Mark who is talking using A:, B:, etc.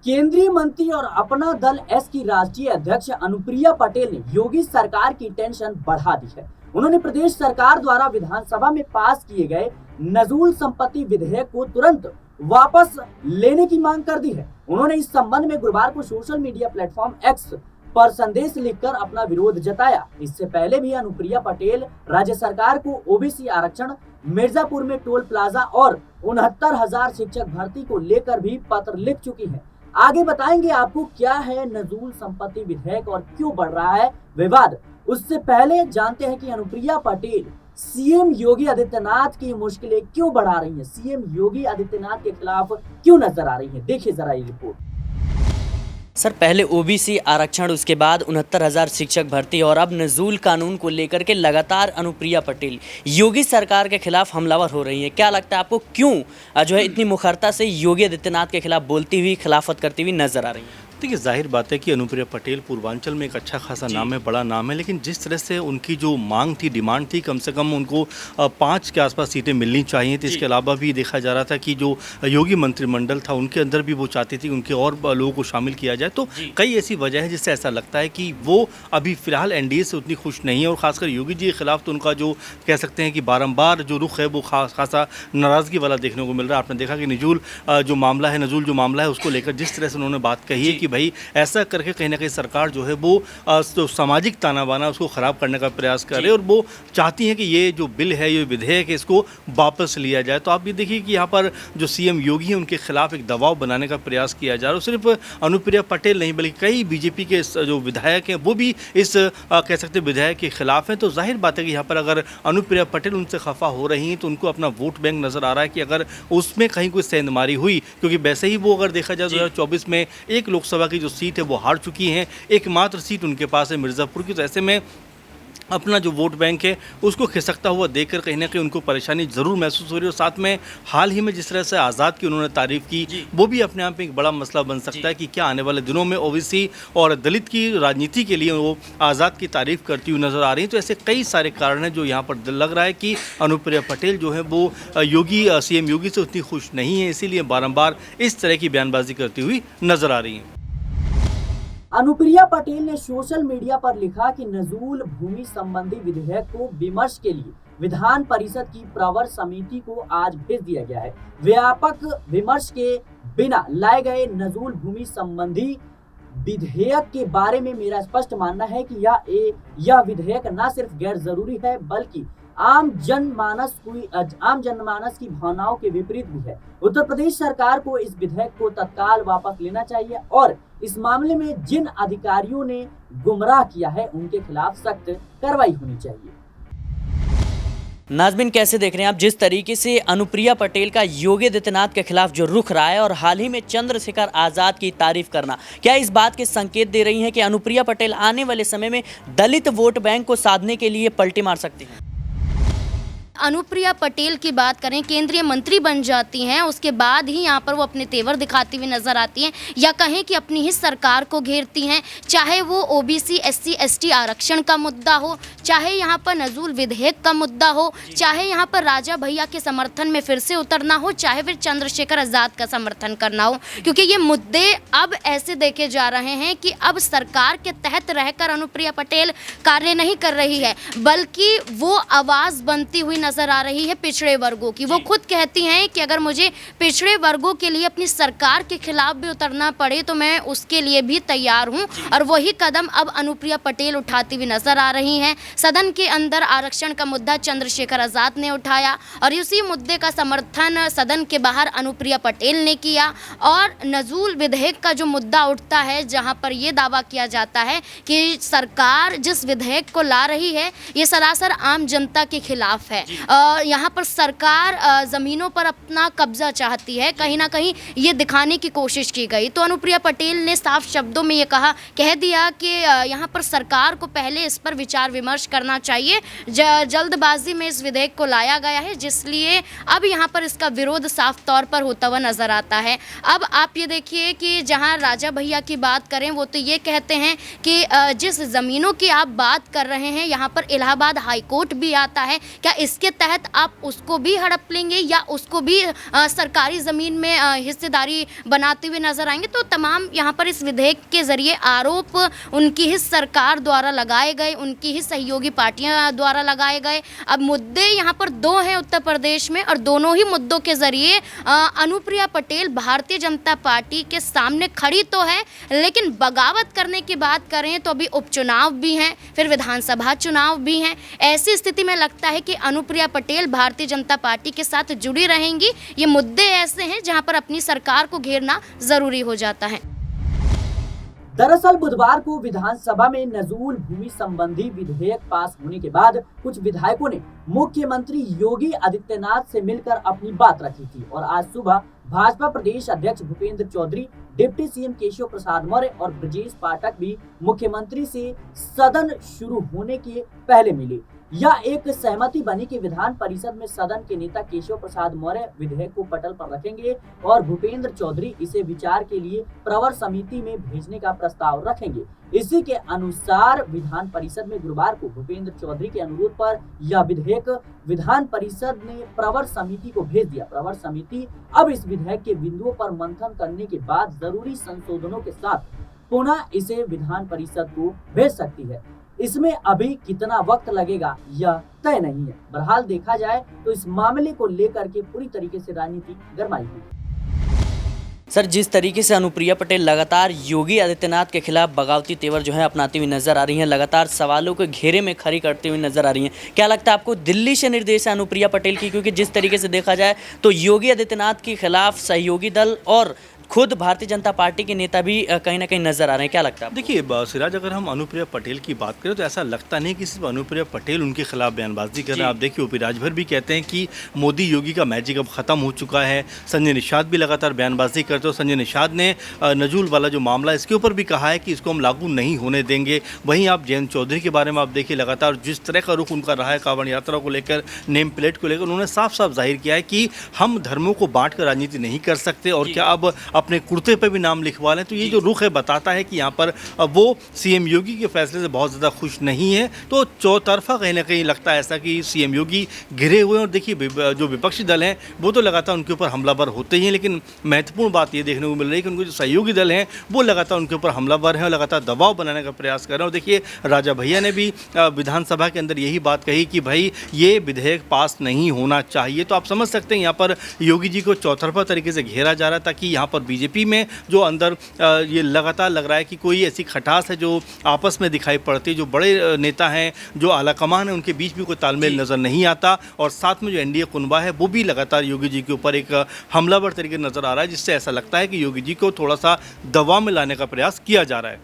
A: केंद्रीय मंत्री और अपना दल एस की राष्ट्रीय अध्यक्ष अनुप्रिया पटेल ने योगी सरकार की टेंशन बढ़ा दी है। उन्होंने प्रदेश सरकार द्वारा विधानसभा में पास किए गए नजूल संपत्ति विधेयक को तुरंत वापस लेने की मांग कर दी है। उन्होंने इस संबंध में गुरुवार को सोशल मीडिया प्लेटफॉर्म एक्स पर संदेश लिखकर अपना विरोध जताया। इससे पहले भी अनुप्रिया पटेल राज्य सरकार को ओबीसी आरक्षण, मिर्जापुर में टोल प्लाजा और 69,000 शिक्षक भर्ती को लेकर भी पत्र लिख चुकी हैं। आगे बताएंगे आपको क्या है नजूल संपत्ति विधेयक और क्यों बढ़ रहा है विवाद। उससे पहले जानते हैं कि अनुप्रिया पटेल सीएम योगी आदित्यनाथ की मुश्किलें क्यों बढ़ा रही हैं, सीएम योगी आदित्यनाथ के खिलाफ क्यों नजर आ रही हैं। देखिए जरा ये रिपोर्ट।
B: सर, पहले ओबीसी आरक्षण, उसके बाद 69,000 शिक्षक भर्ती और अब नजूल कानून को लेकर के लगातार अनुप्रिया पटेल योगी सरकार के खिलाफ हमलावर हो रही हैं। क्या लगता है आपको, क्यों जो है इतनी मुखरता से योगी आदित्यनाथ के खिलाफ बोलती हुई, खिलाफत करती हुई नजर आ रही हैं?
C: देखिए, जाहिर बात है कि अनुप्रिया पटेल पूर्वांचल में एक अच्छा खासा नाम है, बड़ा नाम है, लेकिन जिस तरह से उनकी जो मांग थी, डिमांड थी, कम से कम उनको 5 के आसपास सीटें मिलनी चाहिए थी। इसके अलावा भी देखा जा रहा था कि जो योगी मंत्रिमंडल था उनके अंदर भी वो चाहती थी उनके और लोगों को शामिल किया जाए। तो कई ऐसी वजह है जिससे ऐसा लगता है कि वो अभी फिलहाल एनडीए से उतनी खुश नहीं है, और खासकर योगी जी के खिलाफ तो उनका जो कह सकते हैं कि बारंबार जो रुख है वो खासा नाराज़गी वाला देखने को मिल रहा है। आपने देखा कि नजूल जो मामला है उसको लेकर जिस तरह से उन्होंने बात कही है कि भाई ऐसा करके कहीं ना कहीं सरकार जो है वो तो सामाजिक ताना बाना उसको ख़राब करने का प्रयास कर रहे हैं, और वो चाहती हैं कि ये जो बिल है, ये विधेयक है, इसको वापस लिया जाए। तो आप ये देखिए कि यहाँ पर जो सीएम योगी हैं उनके खिलाफ एक दबाव बनाने का प्रयास किया जा रहा है। सिर्फ अनुप्रिया पटेल नहीं बल्कि कई बीजेपी के जो विधायक हैं वो भी इस कह सकते हैं विधेयक के खिलाफ हैं। तो जाहिर बात है कि यहाँ पर अगर अनुप्रिया पटेल उनसे खफा हो रही हैं तो उनको अपना वोट बैंक नज़र आ रहा है कि अगर उसमें कहीं कोई सेंधमारी हुई, क्योंकि वैसे ही वो अगर देखा जाए 2024 में एक लोकसभा की जो सीट है वो हार चुकी हैं, एकमात्र सीट उनके पास है मिर्ज़ापुर की। तो ऐसे में अपना जो वोट बैंक है उसको खिसकता हुआ देखकर कहीं ना कहीं उनको परेशानी ज़रूर महसूस हो रही है। और साथ में हाल ही में जिस तरह से आज़ाद की उन्होंने तारीफ़ की, वो भी अपने आप में एक बड़ा मसला बन सकता है कि क्या आने वाले दिनों में ओबीसी और दलित की राजनीति के लिए वो आज़ाद की तारीफ़ करती हुई नज़र आ रही है। तो ऐसे कई सारे कारण हैं जो यहाँ पर लग रहा है कि अनुप्रिया पटेल जो है वो सीएम योगी से उतनी खुश नहीं है, इसीलिए बारम्बार इस तरह की बयानबाजी करती हुई नज़र आ रही हैं।
A: अनुप्रिया पटेल ने सोशल मीडिया पर लिखा कि नजूल भूमि संबंधी विधेयक को विमर्श के लिए विधान परिषद की प्रवर समिति को आज भेज दिया गया है। व्यापक विमर्श के बिना लाए गए नजूल भूमि संबंधी विधेयक के बारे में मेरा स्पष्ट मानना है कि यह विधेयक न सिर्फ गैर जरूरी है बल्कि आम जनमानस की भावनाओं के विपरीत भी है। उत्तर प्रदेश सरकार को इस विधेयक को तत्काल वापस लेना चाहिए और इस मामले में जिन अधिकारियों ने गुमराह किया है उनके खिलाफ सख्त कार्रवाई होनी चाहिए।
B: नाज़मीन, कैसे देख रहे हैं आप जिस तरीके से अनुप्रिया पटेल का योगी आदित्यनाथ के खिलाफ जो रुख रहा है और हाल ही में चंद्रशेखर आज़ाद की तारीफ करना, क्या इस बात के संकेत दे रही हैं कि अनुप्रिया पटेल आने वाले समय में दलित वोट बैंक को साधने के लिए पलटी मार सकती हैं?
D: अनुप्रिया पटेल की बात करें, केंद्रीय मंत्री बन जाती हैं, उसके बाद ही यहाँ पर वो अपने तेवर दिखाती हुई नजर आती हैं, या कहें कि अपनी ही सरकार को घेरती हैं। चाहे वो ओबीसी SC ST आरक्षण का मुद्दा हो, चाहे यहाँ पर नजूल विधेयक का मुद्दा हो, चाहे यहाँ पर राजा भैया के समर्थन में फिर से उतरना हो, चाहे फिर चंद्रशेखर आज़ाद का समर्थन करना हो, क्योंकि ये मुद्दे अब ऐसे देखे जा रहे हैं कि अब सरकार के तहत रहकर अनुप्रिया पटेल कार्य नहीं कर रही है, बल्कि वो आवाज़ बनती हुई नजर आ रही है पिछड़े वर्गों की। वो खुद कहती हैं कि अगर मुझे पिछड़े वर्गों के लिए अपनी सरकार के खिलाफ भी उतरना पड़े तो मैं उसके लिए भी तैयार हूं, और वही कदम अब अनुप्रिया पटेल उठाती हुई नजर आ रही हैं। सदन के अंदर आरक्षण का मुद्दा चंद्रशेखर आज़ाद ने उठाया और इसी मुद्दे का समर्थन सदन के बाहर अनुप्रिया पटेल ने किया। और नजूल विधेयक का जो मुद्दा उठता है, जहां पर यह दावा किया जाता है कि सरकार जिस विधेयक को ला रही है ये सरासर आम जनता के खिलाफ है। यहाँ पर सरकार ज़मीनों पर अपना कब्जा चाहती है, कहीं ना कहीं ये दिखाने की कोशिश की गई। तो अनुप्रिया पटेल ने साफ शब्दों में ये कह दिया कि यहाँ पर सरकार को पहले इस पर विचार विमर्श करना चाहिए। जल्दबाजी में इस विधेयक को लाया गया है, जिसलिए अब यहाँ पर इसका विरोध साफ तौर पर होता हुआ नजर आता है। अब आप ये देखिए कि जहाँ राजा भैया की बात करें, वो तो ये कहते हैं कि जिस ज़मीनों की आप बात कर रहे हैं यहाँ पर इलाहाबाद हाईकोर्ट भी आता है, क्या इसके उसके तहत आप उसको भी हड़प लेंगे या उसको भी सरकारी ज़मीन में हिस्सेदारी बनाते हुए नजर आएंगे। तो तमाम यहाँ पर इस विधेयक के ज़रिए आरोप उनकी ही सरकार द्वारा लगाए गए, उनकी ही सहयोगी पार्टियां द्वारा लगाए गए। अब मुद्दे यहाँ पर दो हैं उत्तर प्रदेश में, और दोनों ही मुद्दों के ज़रिए अनुप्रिया पटेल भारतीय जनता पार्टी के सामने खड़ी तो है, लेकिन बगावत करने की बात करें तो अभी उपचुनाव भी हैं, फिर विधानसभा चुनाव भी हैं। ऐसी स्थिति में लगता है कि अनुप्रिया पटेल भारतीय जनता पार्टी के साथ जुड़ी रहेंगी। ये मुद्दे ऐसे हैं जहां पर अपनी सरकार को घेरना जरूरी हो जाता है।
A: दरअसल बुधवार को विधानसभा में नजूल भूमि संबंधी विधेयक पास होने के बाद कुछ विधायकों ने मुख्यमंत्री योगी आदित्यनाथ से मिलकर अपनी बात रखी थी, और आज सुबह भाजपा प्रदेश अध्यक्ष भूपेंद्र चौधरी, डिप्टी सीएम केशव प्रसाद मौर्य और ब्रजेश पाठक भी मुख्यमंत्री से सदन शुरू होने के पहले मिले। यह एक सहमति बनी कि विधान परिषद में सदन के नेता केशव प्रसाद मौर्य विधेयक को पटल पर रखेंगे और भूपेंद्र चौधरी इसे विचार के लिए प्रवर समिति में भेजने का प्रस्ताव रखेंगे। इसी के अनुसार विधान परिषद में गुरुवार को भूपेंद्र चौधरी के अनुरोध पर यह विधेयक विधान परिषद ने प्रवर समिति को भेज दिया। प्रवर समिति अब इस विधेयक के बिंदुओं पर मंथन करने के बाद जरूरी संशोधनों के साथ पुनः इसे विधान परिषद को भेज सकती है। इसमें अभी कितना वक्त लगेगा यह तय नहीं है। बहरहाल देखा जाए तो इस मामले को लेकर के पूरी तरीके से राजनीति गरमाई हुई।
B: सर, जिस तरीके से अनुप्रिया पटेल लगातार योगी आदित्यनाथ के खिलाफ बगावती तेवर जो है अपनाती हुई नजर आ रही हैं, लगातार सवालों के घेरे में खड़ी करती हुई नजर आ रही हैं, क्या लगता है आपको दिल्ली से निर्देश है अनुप्रिया पटेल की? क्योंकि जिस तरीके से देखा जाए तो योगी आदित्यनाथ के खिलाफ सहयोगी दल और खुद भारतीय जनता पार्टी के नेता भी कहीं ना कहीं नजर आ रहे हैं, क्या लगता है?
C: देखिए सिराज, अगर हम अनुप्रिया पटेल की बात करें तो ऐसा लगता नहीं कि सिर्फ अनुप्रिया पटेल उनके खिलाफ बयानबाजी कर रहे हैं। आप देखिए ओपी राजभर भी कहते हैं कि मोदी योगी का मैजिक अब खत्म हो चुका है। संजय निषाद भी लगातार बयानबाजी करते हो। संजय निषाद ने नजूल वाला जो मामला इसके ऊपर भी कहा है कि इसको हम लागू नहीं होने देंगे। वहीं आप जयंत चौधरी के बारे में आप देखिए लगातार जिस तरह का रुख उनका रहा है कांवड़ यात्रा को लेकर, नेम प्लेट को लेकर, उन्होंने साफ साफ जाहिर किया है कि हम धर्मों को बांट कर राजनीति नहीं कर सकते और क्या अब अपने कुर्ते पर भी नाम लिखवा लें। तो ये जो रुख है बताता है कि यहाँ पर वो सीएम योगी के फैसले से बहुत ज़्यादा खुश नहीं है। तो चौतरफा कहीं ना कहीं लगता है ऐसा कि सीएम योगी घिरे हुए हैं। और देखिए जो विपक्षी दल हैं वो तो लगातार उनके ऊपर हमलावर होते ही हैं, लेकिन महत्वपूर्ण बात ये देखने को मिल रही है कि उनके जो सहयोगी दल हैं वो लगातार उनके ऊपर हमलावर हैं और लगातार दबाव बनाने का प्रयास कर रहे हैं। और देखिए राजा भैया ने भी विधानसभा के अंदर यही बात कही कि भाई ये विधेयक पास नहीं होना चाहिए। तो आप समझ सकते हैं यहाँ पर योगी जी को चौतरफा तरीके से घेरा जा रहा है ताकि यहाँ पर बीजेपी में जो अंदर ये लगातार लग रहा है कि कोई ऐसी खटास है जो आपस में दिखाई पड़ती है। जो बड़े नेता हैं, जो आलाकमान है, उनके बीच भी कोई तालमेल नज़र नहीं आता। और साथ में जो एनडीए कुनबा है वो भी लगातार योगी जी के ऊपर एक हमलावर तरीके नज़र आ रहा है, जिससे ऐसा लगता है कि योगी जी को थोड़ा सा दबाव में लाने का प्रयास किया जा रहा है।